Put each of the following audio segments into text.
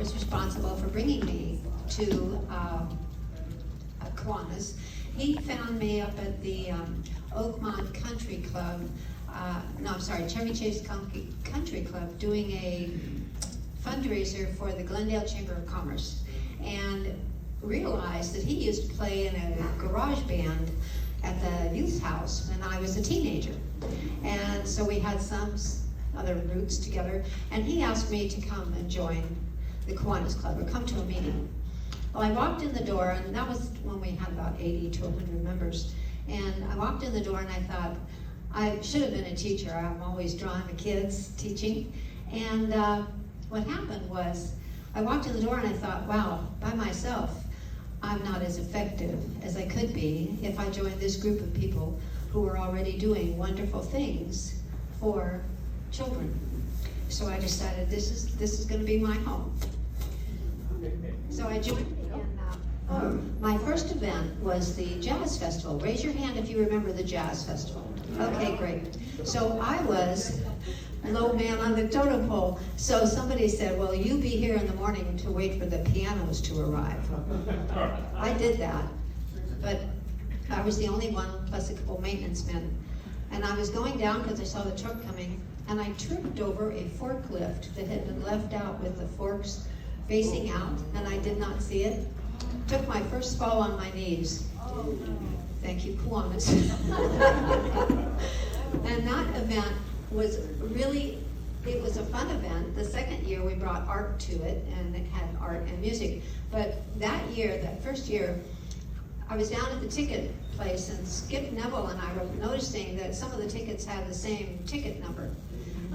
was responsible for bringing me to Kiwanis. He found me up at the Oakmont Country Club, Chevy Chase Country Club, doing a fundraiser for the Glendale Chamber of Commerce, and realized that he used to play in a garage band at the youth house when I was a teenager. And so we had some other roots together, and he asked me to come and join the Kiwanis Club, or come to a meeting. Well, I walked in the door, and that was when we had about 80 to 100 members, and I walked in the door and I thought, I should have been a teacher. I'm always drawn to kids, teaching. And what happened was, I walked in the door and I thought, wow, by myself, I'm not as effective as I could be if I joined this group of people who were already doing wonderful things for children. So I decided this is going to be my home. So I joined, and my first event was the Jazz Festival. Raise your hand if you remember the Jazz Festival. Okay, great. So I was low man on the totem pole. So somebody said, well, you be here in the morning to wait for the pianos to arrive. I did that, but I was the only one, plus a couple maintenance men. And I was going down because I saw the truck coming, and I tripped over a forklift that had been left out with the forks facing out, and I did not see it. Took my first fall on my knees. Thank you, Kiwanis. And that event was really, it was a fun event. The second year we brought art to it, and it had art and music. But that year, that first year, I was down at the ticket place, and Skip Neville and I were noticing that some of the tickets had the same ticket number.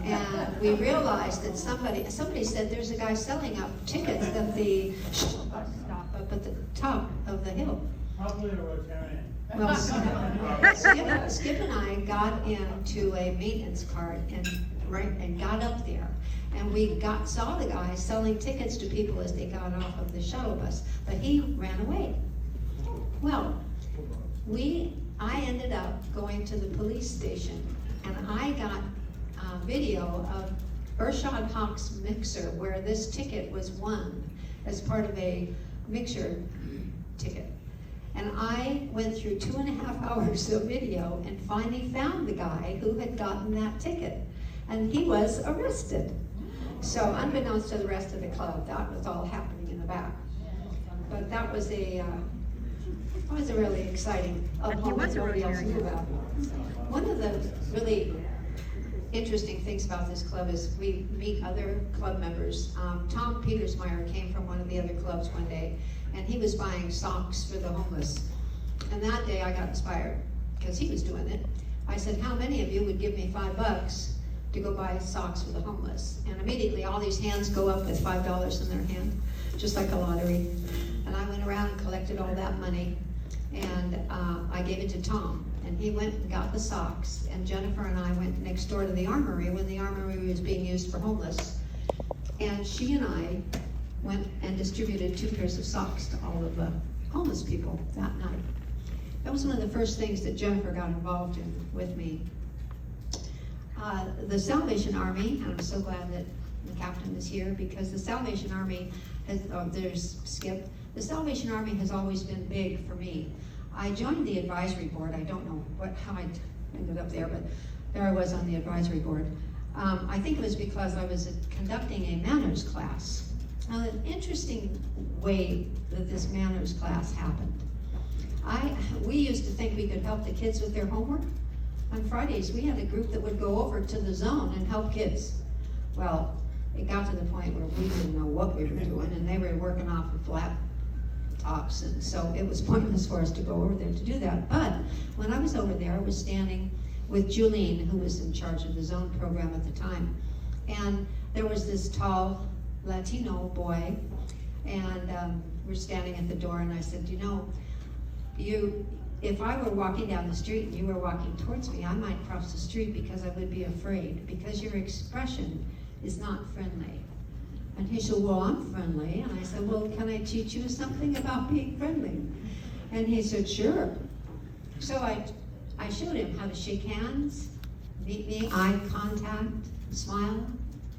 And we realized that somebody said there's a guy selling up tickets at the stop up at the top of the hill. Probably a Rotarian. Well, Skip and I got into a maintenance cart and got up there, and we saw the guy selling tickets to people as they got off of the shuttle bus, but he ran away. Well, I ended up going to the police station, and I got video of Urshad Hawk's mixer where this ticket was won as part of a mixer ticket. And I went through 2.5 hours of video and finally found the guy who had gotten that ticket. And he was arrested. So unbeknownst to the rest of the club, that was all happening in the back. But that was a really exciting He was a nobody else Rotarian. knew about. One of the really interesting things about this club is we meet other club members. Tom Petersmeyer came from one of the other clubs one day, and he was buying socks for the homeless. And that day I got inspired, because he was doing it. I said, how many of you would give me $5 to go buy socks for the homeless? And immediately all these hands go up with $5 in their hand, just like a lottery. And I went around and collected all that money, and I gave it to Tom. And he went and got the socks, and Jennifer and I went next door to the armory when the armory was being used for homeless. And she and I went and distributed 2 pairs of socks to all of the homeless people that night. That was one of the first things that Jennifer got involved in with me. The Salvation Army, and I'm so glad that the captain is here, because the Salvation Army has, there's Skip, the Salvation Army has always been big for me. I joined the advisory board. I don't know how I ended up there, but there I was on the advisory board. I think it was because I was conducting a manners class. Now, an interesting way that this manners class happened. We used to think we could help the kids with their homework. On Fridays, we had a group that would go over to the zone and help kids. Well, it got to the point where we didn't know what we were doing, and they were working off of flat tops, and so it was pointless for us to go over there to do that. But when I was over there, I was standing with Julene, who was in charge of the zone program at the time, and there was this tall Latino boy, and we're standing at the door, and I said, you know, if I were walking down the street and you were walking towards me, I might cross the street because I would be afraid, because your expression is not friendly. And he said, well, I'm friendly. And I said, well, can I teach you something about being friendly? And he said, sure. So I showed him how to shake hands, meet me, eye contact, smile,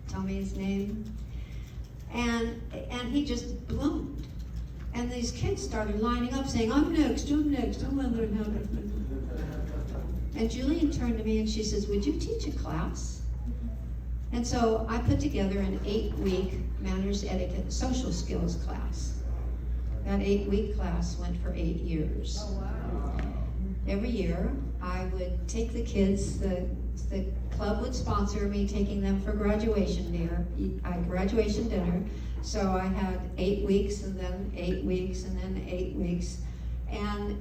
tell me his name. And he just bloomed. And these kids started lining up saying, I'm next, I want to learn how to. And Julian turned to me and she says, would you teach a class? And so I put together an 8-week manners, etiquette, and social skills class. That 8-week class went for 8 years. Oh, wow. Every year, I would take the kids, the club would sponsor me taking them for graduation dinner. So I had 8 weeks and then 8 weeks and then 8 weeks. And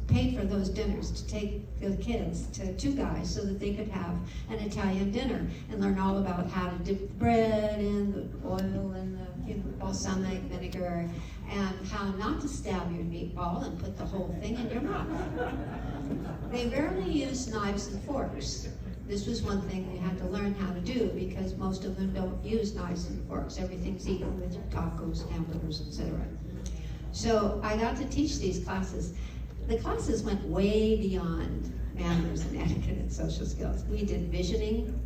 paid for those dinners to take the kids to 2 guys so that they could have an Italian dinner and learn all about how to dip the bread in the oil and the balsamic vinegar and how not to stab your meatball and put the whole thing in your mouth. They rarely use knives and forks. This was one thing they had to learn how to do because most of them don't use knives and forks. Everything's eaten with tacos, hamburgers, etc. So I got to teach these classes. The classes went way beyond manners and etiquette and social skills. We did visioning.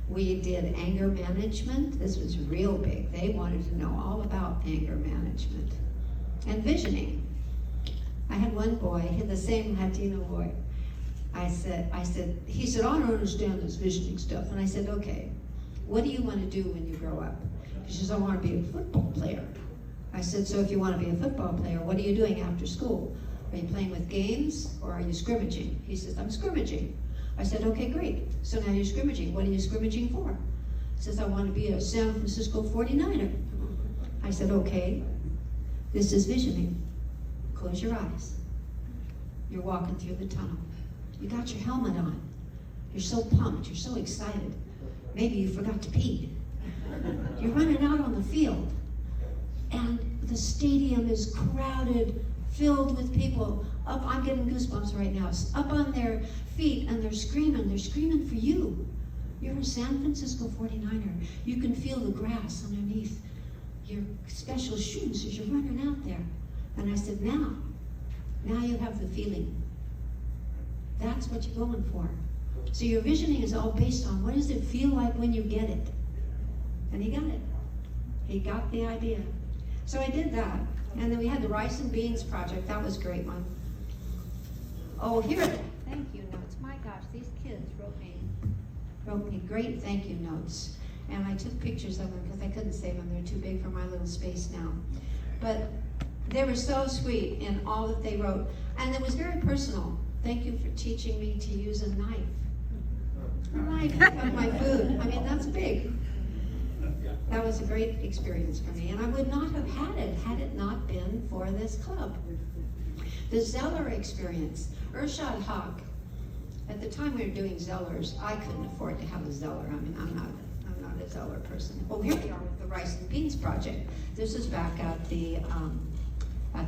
We did anger management. This was real big. They wanted to know all about anger management. And visioning. I had one boy, the same Latino boy. He said, I don't understand this visioning stuff. And I said, okay, what do you want to do when you grow up? He says, I want to be a football player. I said, so if you want to be a football player, what are you doing after school? Are you playing with games or are you scrimmaging? He says, I'm scrimmaging. I said, okay, great. So now you're scrimmaging. What are you scrimmaging for? He says, I want to be a San Francisco 49er. I said, okay, this is visioning. Close your eyes. You're walking through the tunnel. You got your helmet on. You're so pumped. You're so excited. Maybe you forgot to pee. You're running out on the field. And the stadium is crowded, filled with people. I'm getting goosebumps right now. Up on their feet and they're screaming for you. You're a San Francisco 49er. You can feel the grass underneath your special shoes as you're running out there. And I said, now you have the feeling. That's what you're going for. So your visioning is all based on what does it feel like when you get it? And he got it. He got the idea. So I did that. And then we had the rice and beans project. That was a great one. Oh, here are the thank you notes. My gosh, these kids wrote me great thank you notes. And I took pictures of them because I couldn't save them. They're too big for my little space now. But they were so sweet in all that they wrote. And it was very personal. Thank you for teaching me to use a knife. A knife to cut my food. I mean, that's big. That was a great experience for me, and I would not have had it not been for this club. The Zeller experience, Urshad Haq. At the time we were doing Zellers, I couldn't afford to have a Zeller. I mean, I'm not a Zeller person. Oh, here we are with the Rice and Beans Project. This is back at the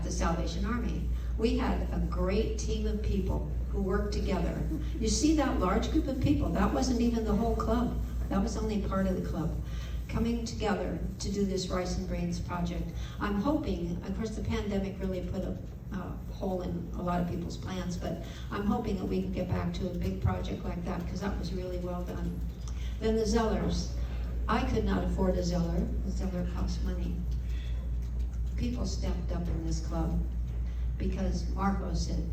Salvation Army. We had a great team of people who worked together. You see that large group of people? That wasn't even the whole club. That was only part of the club. Coming together to do this Rice and Brains project. I'm hoping, of course the pandemic really put a hole in a lot of people's plans, but I'm hoping that we can get back to a big project like that because that was really well done. Then the Zellers. I could not afford a Zeller. The Zeller cost money. People stepped up in this club because Marco said,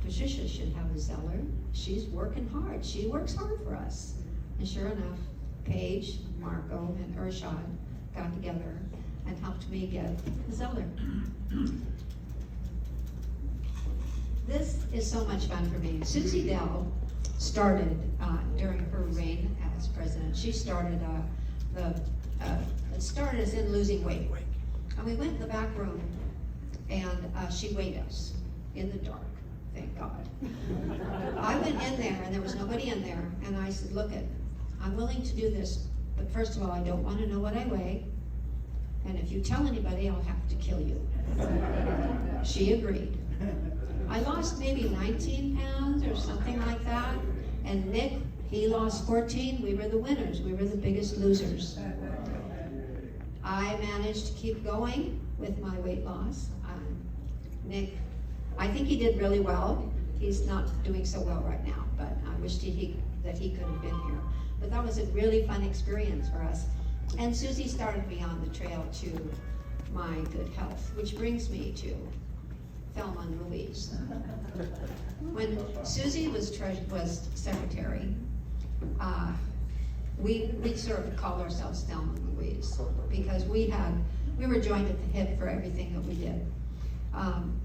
Patricia should have a Zeller. She's working hard. She works hard for us. And sure enough, Paige, Marco, and Urshad got together and helped me get a Zeller. This is so much fun for me. Susie Dell started during her reign as president. She started started us in losing weight. And we went in the back room and she weighed us in the dark. Thank God. I went in there and there was nobody in there and I said, look it. I'm willing to do this, but first of all, I don't want to know what I weigh. And if you tell anybody, I'll have to kill you. She agreed. I lost maybe 19 pounds or something like that. And Nick, he lost 14. We were the winners. We were the biggest losers. I managed to keep going with my weight loss. Nick, I think he did really well. He's not doing so well right now, but I wish that he could have been here. But that was a really fun experience for us. And Susie started me on the trail to my good health, which brings me to Thelma and Louise. When Susie was secretary, we sort of called ourselves Thelma and Louise because we were joined at the hip for everything that we did.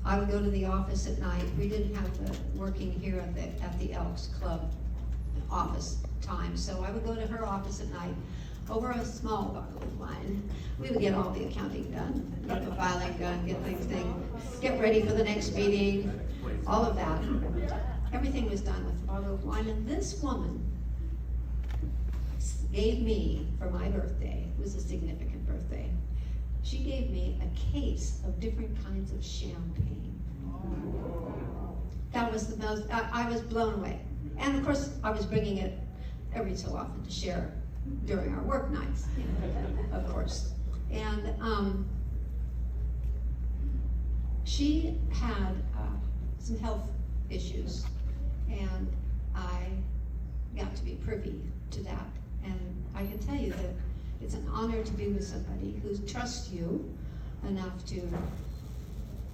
I would go to the office at night. We didn't have the working here at the Elks Club office time, so I would go to her office at night over a small bottle of wine. We would get all the accounting done, get the filing done, get ready for the next meeting, all of that. Everything was done with a bottle of wine, and this woman gave me, for my birthday, it was a significant birthday, she gave me a case of different kinds of champagne. That was the most, I was blown away. And of course, I was bringing it every so often to share during our work nights, of course. And she had some health issues, and I got to be privy to that. And I can tell you that it's an honor to be with somebody who trusts you enough to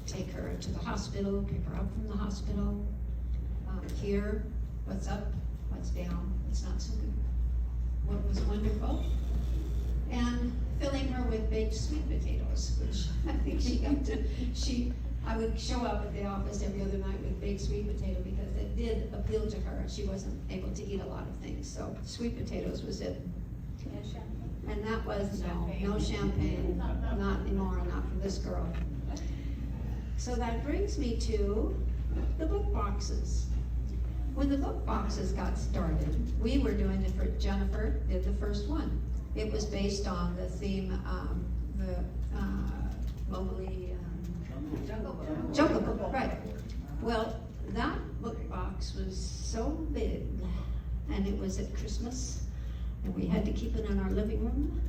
take her to the hospital, pick her up from the hospital, hear what's up, what's down, what's not so good, what was wonderful, and filling her with baked sweet potatoes, which I think she got to, I would show up at the office every other night with baked sweet potato because it did appeal to her. She wasn't able to eat a lot of things, so sweet potatoes was it. And that was no champagne, not anymore, not for this girl. So that brings me to the book boxes. When the book boxes got started, we were doing it for Jennifer, did the first one. It was based on the theme, Mowgli, Jungle Book, right. Well, that book box was so big, and it was at Christmas, and we had to keep it in our living room,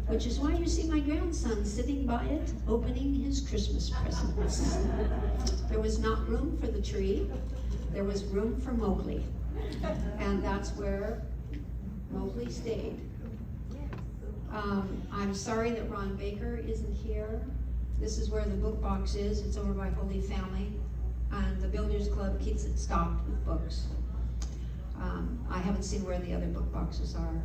which is why you see my grandson sitting by it, opening his Christmas presents. There was not room for the tree. There was room for Mowgli, and that's where Mowgli stayed. I'm sorry that Ron Baker isn't here. This is where the book box is. It's over by Holy Family, and the Builders Club keeps it stocked with books. I haven't seen where the other book boxes are.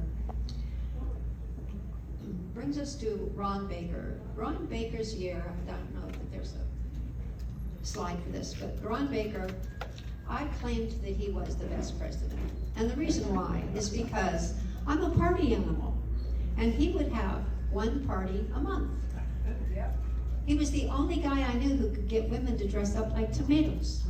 Brings us to Ron Baker. Ron Baker's year, I don't know if there's a slide for this, but Ron Baker, I claimed that he was the best president. And the reason why is because I'm a party animal, and he would have one party a month. He was the only guy I knew who could get women to dress up like tomatoes.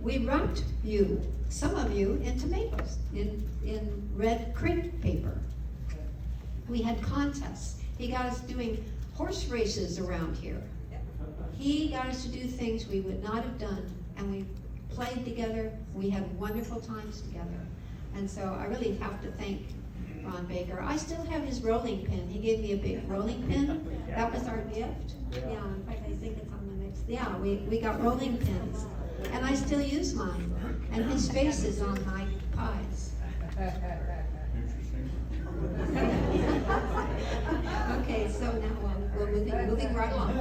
We wrapped you, some of you, in tomatoes, in red crepe paper. We had contests. He got us doing horse races around here. He got us to do things we would not have done, and we played together. We had wonderful times together. And so I really have to thank Ron Baker. I still have his rolling pin. He gave me a big rolling pin. That was our gift. Yeah, in fact, I think it's on the next. Yeah, we got rolling pins. And I still use mine. And his face is on my pies. Okay, so now we're moving right along.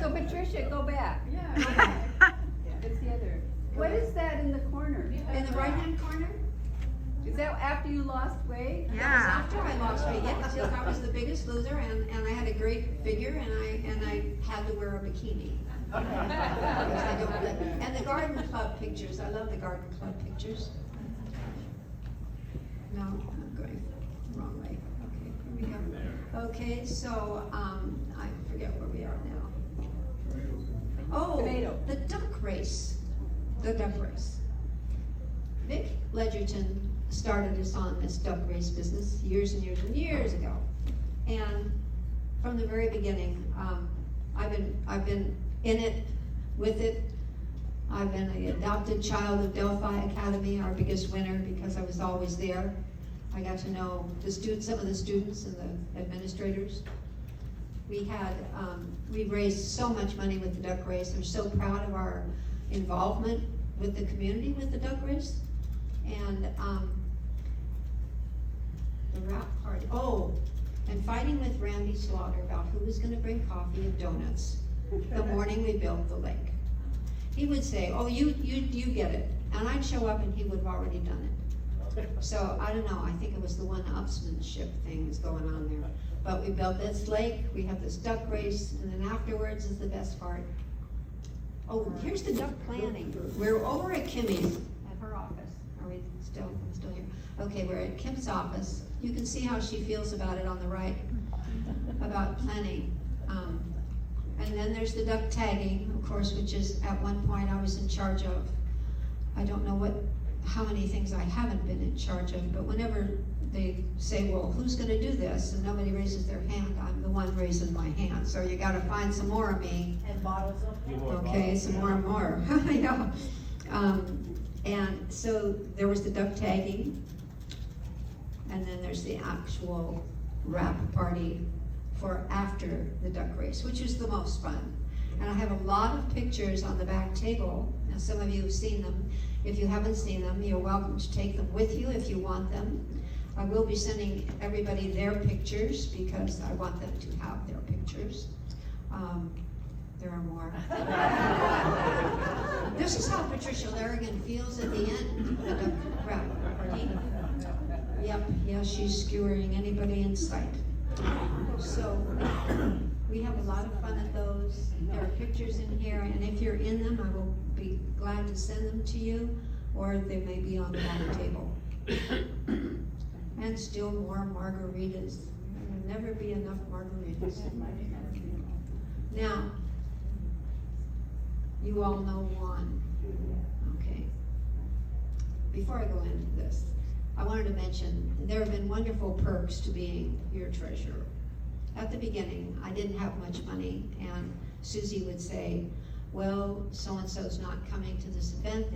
So Patricia, go back. Yeah. It's the other. What is that in the corner? In the right-hand corner? Is that after you lost weight? That was after I lost weight. Yes, I was the biggest loser, and I had a great figure, and I had to wear a bikini. And the garden club pictures. I love the garden club pictures. No, I'm going the wrong way. Okay, here we go. Okay, so I forget where we are now. Oh, Tomato. the duck race. The duck race. Vic Ledgerton started us on this duck race business years and years and years ago. And from the very beginning, I've been in it, with it. I've been the adopted child of Delphi Academy, our biggest winner, because I was always there. I got to know the students, some of the students and the administrators. We raised so much money with the duck race. I'm so proud of our involvement with the community with the duck race. And the wrap party. Oh, and fighting with Randy Slaughter about who was gonna bring coffee and donuts the morning we built the lake. He would say, oh, you get it. And I'd show up and he would have already done it. So, I don't know, I think it was the one-upsmanship thing was going on there. But we built this lake, we have this duck race, and then afterwards is the best part. Oh, here's the duck planning. We're over at Kimmy's, at her office. Are we still, I'm still here? Okay, we're at Kim's office. You can see how she feels about it on the right, about planning. And then there's the duck tagging, of course, which is at one point I was in charge of. I don't know how many things I haven't been in charge of, but whenever they say, well, who's gonna do this? And nobody raises their hand, I'm the one raising my hand. So you gotta find some more of me. And bottles of. Okay, some more and more. Yeah. And so there was the duck tagging, and then there's the actual wrap party for after the duck race, which is the most fun. And I have a lot of pictures on the back table. Now, some of you have seen them. If you haven't seen them, you're welcome to take them with you if you want them. I will be sending everybody their pictures because I want them to have their pictures. There are more. This is how Patricia Larrigan feels at the end of the duck wrap party. Yep, yeah, she's skewering anybody in sight. So we have a lot of fun at those. There are pictures in here, and if you're in them, I will be glad to send them to you, or they may be on the back table. And still more margaritas. There will never be enough margaritas. Now, you all know Juan. Okay. Before I go into this, I wanted to mention, there have been wonderful perks to being your treasurer. At the beginning, I didn't have much money, and Susie would say, well, so-and-so's not coming to this event,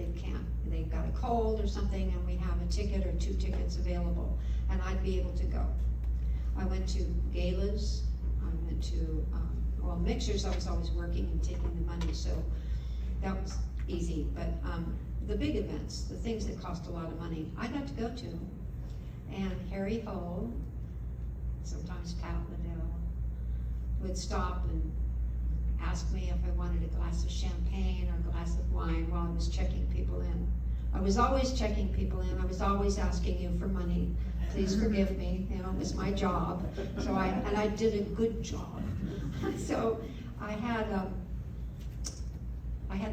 they've got a cold or something, and we have a ticket or 2 tickets available, and I'd be able to go. I went to galas, I went to, mixers, I was always working and taking the money, so that was easy, but the big events, the things that cost a lot of money, I got to go to. And Harry Hull, sometimes Pat Liddell, would stop and ask me if I wanted a glass of champagne or a glass of wine while I was checking people in. I was always checking people in, I was always asking you for money. Please forgive me, you know, it was my job. So I did a good job. So I had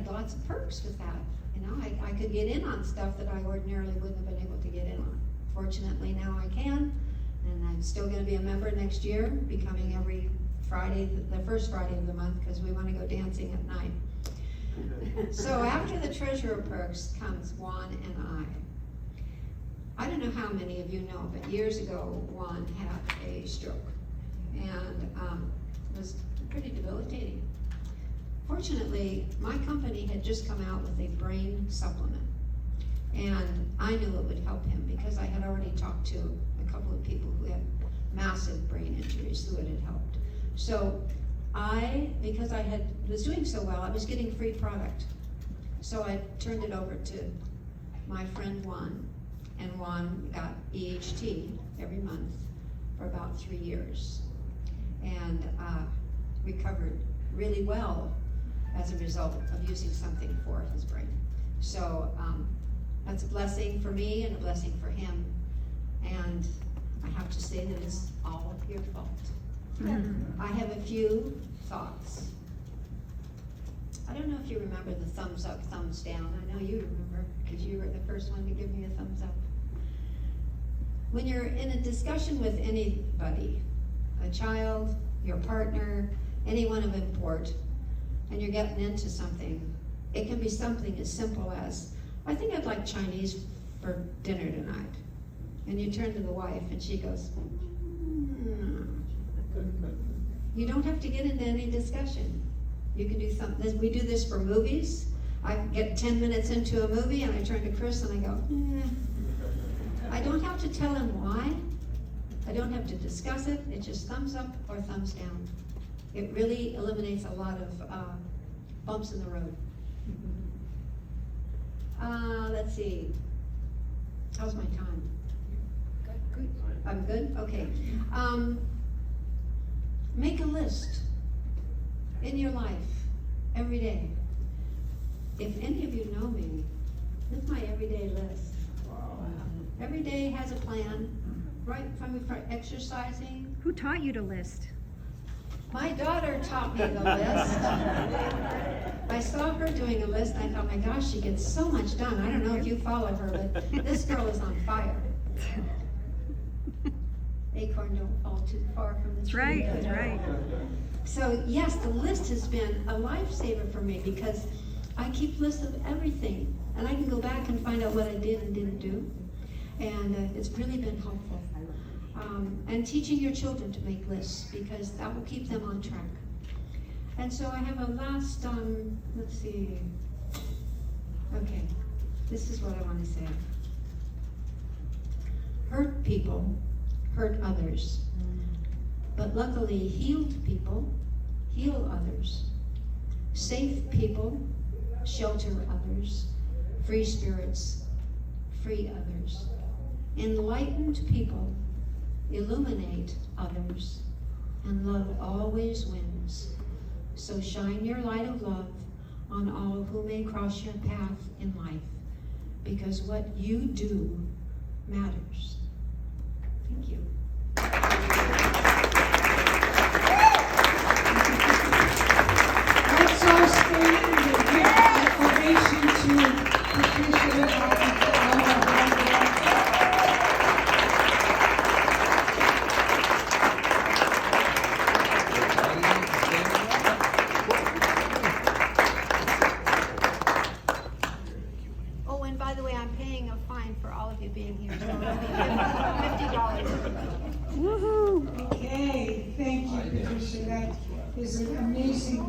lots of perks with that. You know, I could get in on stuff that I ordinarily wouldn't have been able to get in on. Fortunately, now I can, and I'm still gonna be a member next year, becoming every Friday, the first Friday of the month, because we wanna go dancing at night. So after the treasurer perks comes Juan and I don't know how many of you know, but years ago, Juan had a stroke, and it was pretty debilitating. Fortunately, my company had just come out with a brain supplement, and I knew it would help him because I had already talked to a couple of people who had massive brain injuries who it had helped. So because I was doing so well, I was getting free product. So I turned it over to my friend Juan, and Juan got EHT every month for about 3 years, and recovered really well as a result of using something for his brain. So that's a blessing for me and a blessing for him. And I have to say that it's all your fault. I have a few thoughts. I don't know if you remember the thumbs up, thumbs down. I know you remember because you were the first one to give me a thumbs up. When you're in a discussion with anybody, a child, your partner, anyone of import, and you're getting into something, it can be something as simple as, I think I'd like Chinese for dinner tonight. And you turn to the wife and she goes, You don't have to get into any discussion. You can do something. We do this for movies. I get 10 minutes into a movie and I turn to Chris and I go, I don't have to tell him why. I don't have to discuss it. It's just thumbs up or thumbs down. It really eliminates a lot of bumps in the road. Let's see. How's my time? Good. I'm good? Okay. Make a list in your life every day. If any of you know me, this is my everyday list. Every day has a plan, right from exercising. Who taught you to list? My daughter taught me the list. I saw her doing a list, and I thought, my gosh, she gets so much done. I don't know if you follow her, but this girl is on fire. Acorn don't fall too far from the tree. That's right. So yes, the list has been a lifesaver for me because I keep lists of everything, and I can go back and find out what I did and didn't do, and it's really been helpful. And teaching your children to make lists because that will keep them on track. And so I have a last, let's see. Okay, this is what I want to say. Hurt people hurt others, but luckily healed people heal others. Safe people shelter others. Free spirits free others. Enlightened people illuminate others, and love always wins. So shine your light of love on all who may cross your path in life, because what you do matters. Thank you. Let's all stand and give acclamation to Patricia Magoffin for all her hard work. Oh, and by the way, I'm paying a fine for all of you being here, so it'll be $50. Woohoo! Okay, thank you, Patricia. That is an amazing